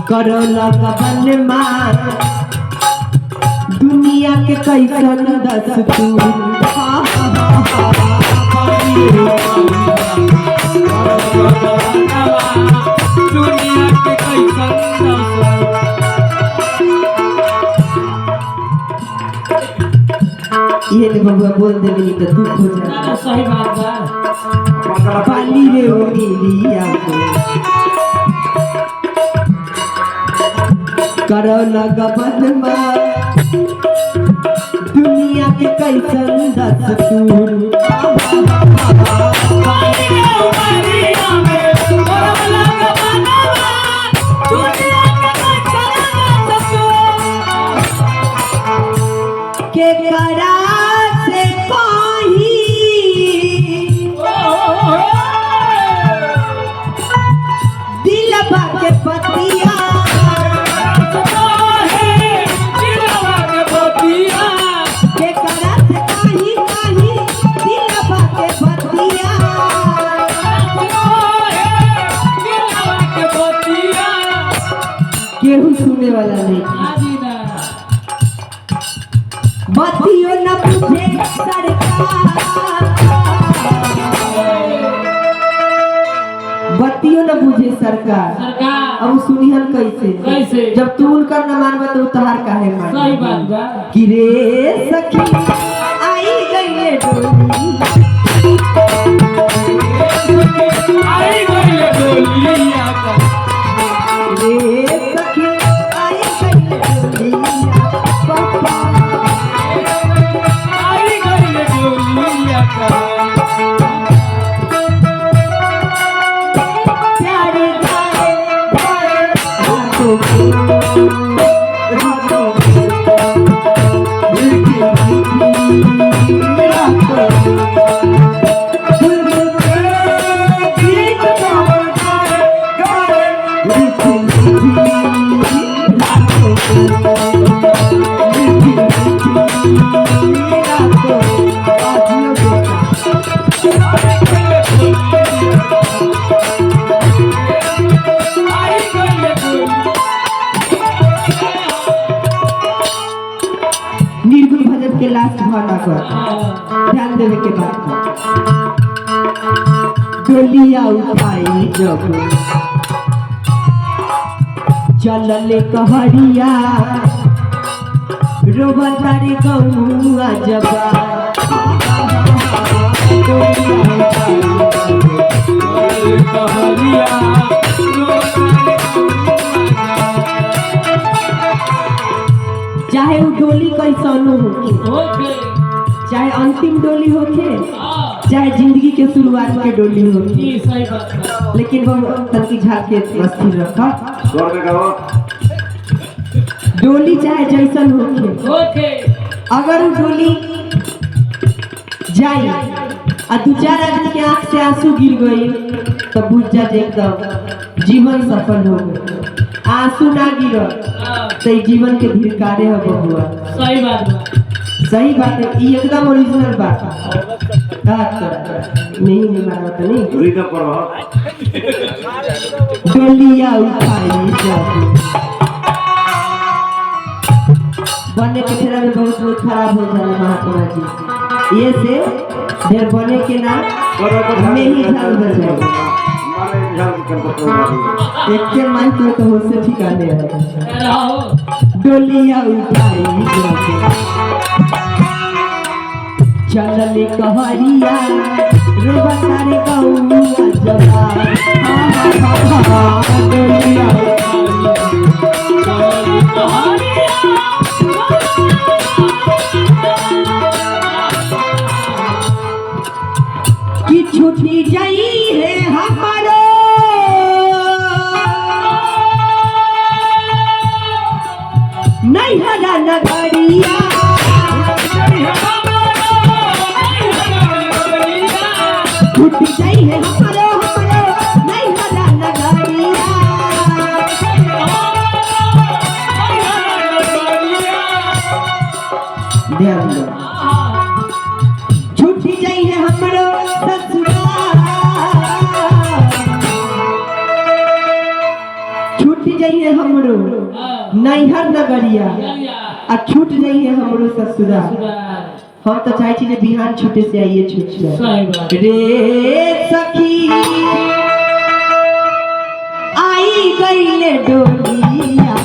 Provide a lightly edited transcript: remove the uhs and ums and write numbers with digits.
करो लगन माँ दुनिया के कैसन दस्तूर ये तो बबुआ बोल दे नहीं तो दुख हो जाता। सही बात है। पाली रे ओ मिलिया करो लगन माँ दुनिया के कैसन दस्तूर के करा से कहीं दिलवा के पतिया के करा से कहीं कहीं दिलवा के पतिया केहू सुने वाला नहीं बतियो न पूछे सरकार बतियो न पूछे सरकार अब सुनिहन कैसे जब तू उनका न मानबा तो तहार काहे मान सही बात बा कि रे सखी आई गईले डोली रे सखी आई गईले डोली निर्गुण भजन के लास्ट भावना कर ध्यान देवे के बात कर डोलिया उठाई जब चलले कहरिया रोबता रे गौआ जबा चाहे वो डोली कैसनो होके चाहे अंतिम डोली होके चाहे जिंदगी के शुरुआत के डोली होके लेकिन वो तनकी झाड़ के मस्ती रखा डोली चाहे जैसन होके अगर वो डोली जाए और दो चार आदमी के आंख से आंसू गिर गई तो बुझ जा एकदम जीवन सफल हो गए आंसू ना गिर तो जीवन के धिरकारे हो बबुआ सही बात है ये एकदम ओरिजिनल बात नहीं मानो तो नहीं डोलिया उठाई जब बने के फेरा में बहुत लोग खराब हो जाए महात्मा जी ये से देर बने के ना में ही झाल बजाए एक के माइक में तो होसे ठिकाने है डोलिया उठाई चलले कहरिया रोबता रे गौआ जबा डोलिया कि छुट्टी जाई है हमारो नहीं हला नगरिया छुट्टी जाई है हमारो नहीं हला नगरिया ध्यान दो छुट्टी जाई है हमारो ससुराल छुट्टी जाइए हमरो नैहर नगरिया आ छूट जाइए हमरो ससुरा। हम तो चाहे छी जे बिहान छूटे से आइए छूट जाए रे सखी आई गईले डोलिया